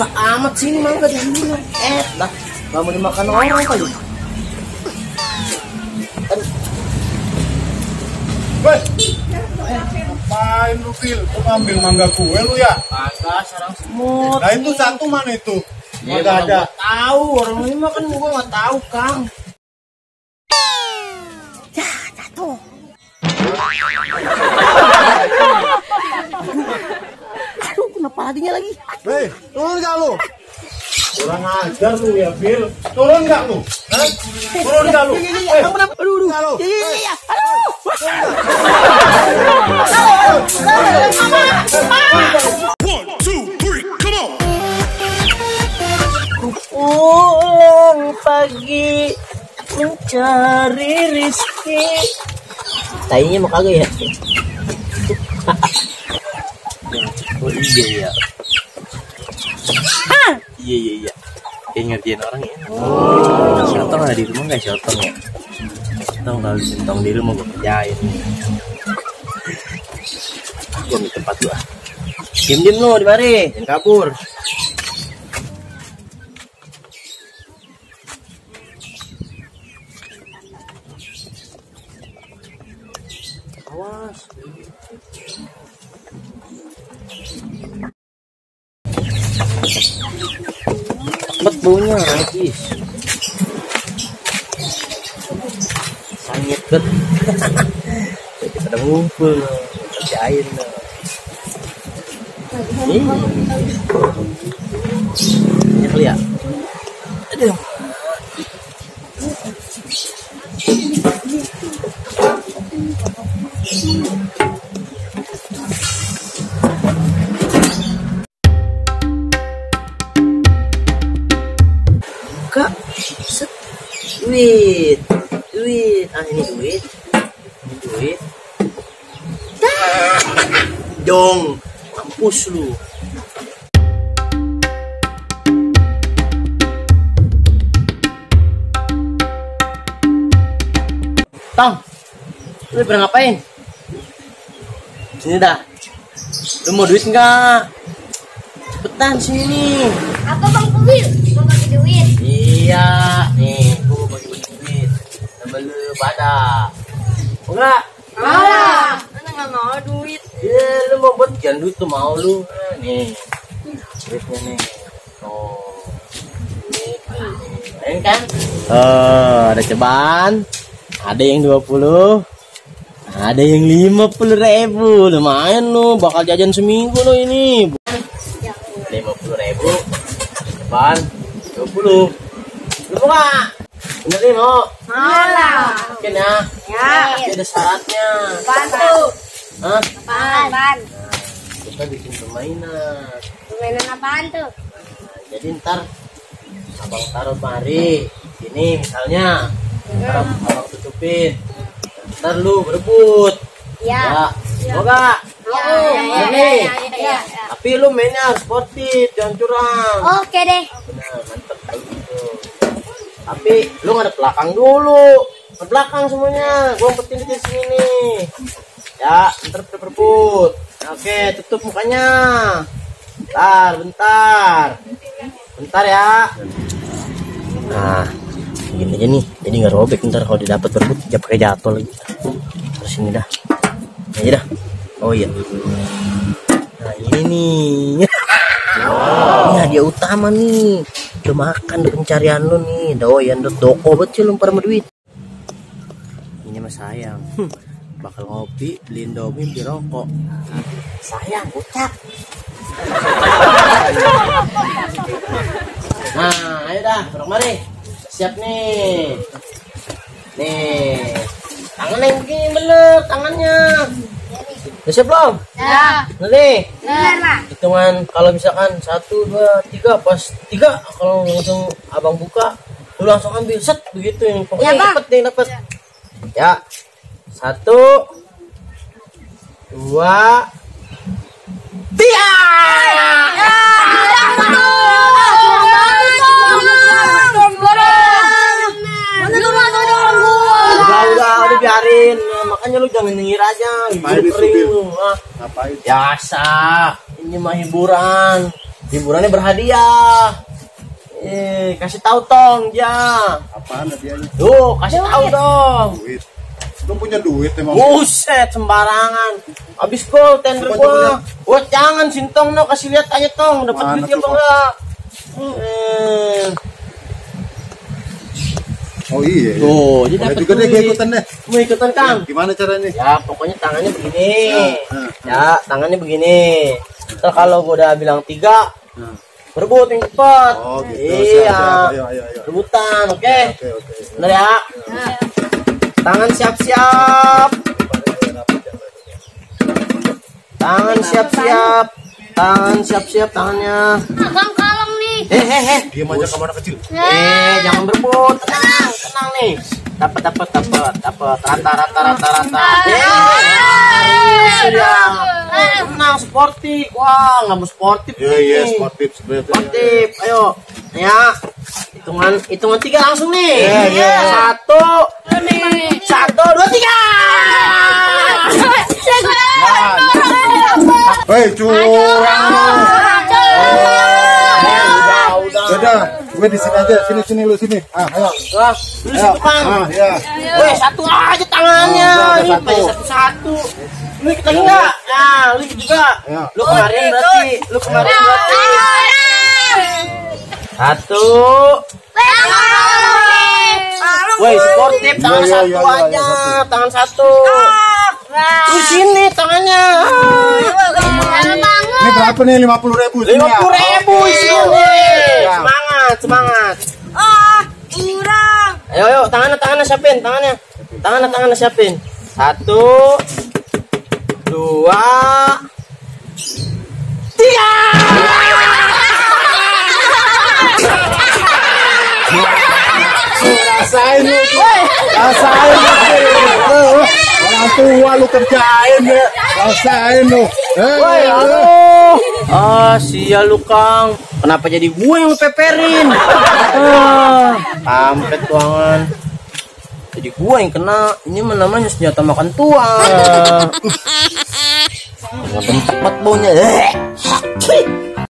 Susah amat sini mangga diambil. Dah, gak mau dimakan orang kali. Woi, ngapain lu Phil? Lu ngambil mangga gue lu ya? Agak sarang semut. Nah itu satu mana itu? Ya, Gak ada. Tahu orang ini makan gua nggak tahu Kang. Ya, jatuh. Aduh, kenapa ladinya lagi? Hei, turun gak lu? Kurang ajar lu ya Phil. Turun gak lu? Hah? Turun gak lu? Aduh, Gak lu? iya. Aduh. Pulang pagi mencari rizki. Tainya mau kagak ya? Oh iya ya. Iya. Kayak ngerjain orang ya. Sotong ada di rumah nggak sotong ya? Sotong kalau sotong di rumah gue kerjain. Gue di tempat gua. Diem lu di mari, jangan kabur. Awas. Cepet baunya najis. Sangit bet. Pada ngumpul, kerjain. Ini kali ya. Aduh. Kak, set. Duit. Ini duit. Dong, mampus lu. Tong, lu pernah ngapain? Sini dah. Lu mau duit nggak? Cepetan sini. Apa Bang Pubil? Mau bagi duit? Iya, nih, gua mau bagi duit sama lu pada. Mau nggak? Malah, Ana nggak mau duit. Ya, lu mau buat jangan duit tuh mau lu. Nih, duitnya nih. Oh, ini kan? Ada cobaan. Ada yang 20, ada yang 50.000. Lumayan lu, bakal jajan seminggu lo ini. 50.000, cobaan 20. Lu mau nggak? Bener nih mau? Malah. Mungkin ya. Ya. Tapi ada syaratnya. Bantu. Hah? Apaan? Kita bikin permainan. Permainan apaan tuh? Jadi ntar abang taruh mari ini misalnya, ntar abang tutupin, ntar lu berebut. Ya. Mau gak? Ya. Tapi lu mainnya harus sportif, jangan curang. Oke deh. Benar, mantep kalau gitu. Tapi lu ngadep belakang dulu, ke belakang semuanya. Gua umpetin di sini nih. Ya, ntar berebut. Oke, tutup mukanya. Bentar ya. Nah, gini aja nih. Jadi nggak robek ntar kalau didapat berebut, jangan pakai jatuh lagi. Terus ini dah. Ini aja dah. Oh iya. Nah ini nih. Ini hadiah utama nih. Udah makan udah pencarian lu nih. Doyan doko betul lu sama duit. Ini mah sayang. Bakal ngopi, beli Indomie, beli rokok. Sayang, ucap. Nah, ayo dah, dorong mari. Siap nih. Nih. Tangannya yang begini bener, tangannya. Udah siap belum? Ya. Nih. Bener lah. Hitungan kalau misalkan 1, 2, 3, pas 3 kalau langsung abang buka, lu langsung ambil set begitu yang pokoknya Ya, dapet nih dapet. Ya. 1, 2, 3. Udah biarin. Makanya lu jangan nyengir aja. Ngapain itu, Kering Bil? lu. Ngapain? Biasa. Ini mah hiburan. Hiburannya berhadiah. Kasih tahu tong dia. Apaan hadiahnya? Tuh, kasih tahu dong. Duit. Lu punya duit emang? Buset, sembarangan. Habis gol tender gua. Gua jangan sintong no, kasih lihat aja tong, dapat Mana duit apa tuh, enggak. Oh iya. Tuh, jadi Boleh dapat juga deh gue duit. ikutan deh. Mau ikutan Kang? Gimana caranya? Ya, pokoknya tangannya begini. Nah. Ya, tangannya begini. Ntar kalau gua udah bilang 3, Nah. berebut yang cepat. Oh gitu. Iya. Siap, siap. Ayo. Rebutan, oke? Oke. Bener ya? Tangan siap-siap. Tangan siap-siap. Tangan siap-siap tangannya. Bang kalong nih. Diam aja kamu anak kecil. Jangan berebut. Tenang nih. Dapat. Rata. Sudah. Tenang, sportif. Wah, nggak mau sportif. Iya, nih. sportif sebenarnya. Sportif. Ayo. Ya. Hitungan 3 langsung nih. Iya. 1, 2, 3. Hei, curang lu. Udah, gue di sini aja. Sini lu sini. Ayo. Wah, lu situ Kang. Iya. Weh, 1 aja tangannya. Oh, udah, Ini satu. banyak satu-satu. Lu ikut lagi enggak? Nah, lu juga. Ayo. Lu kemarin berarti. 1. Woi, sportif tangan Iya, 1 iya, aja. satu. Tangan 1. Lu sini tangannya. Ini berapa nih? 50.000. 50.000 sini. Ya. Semangat. Ayo, tangannya siapin, tangannya. Tangannya siapin. 1, 2, 3. Rasain lu. Rasain lu. Orang tua lu kerjain ya. Rasain lu. Woi, halo. Sial lu Kang. Kenapa jadi gue yang lu peperin? Kampret tuangan. Jadi gue yang kena. Ini mah namanya senjata makan tua. Ngebentak banget baunya.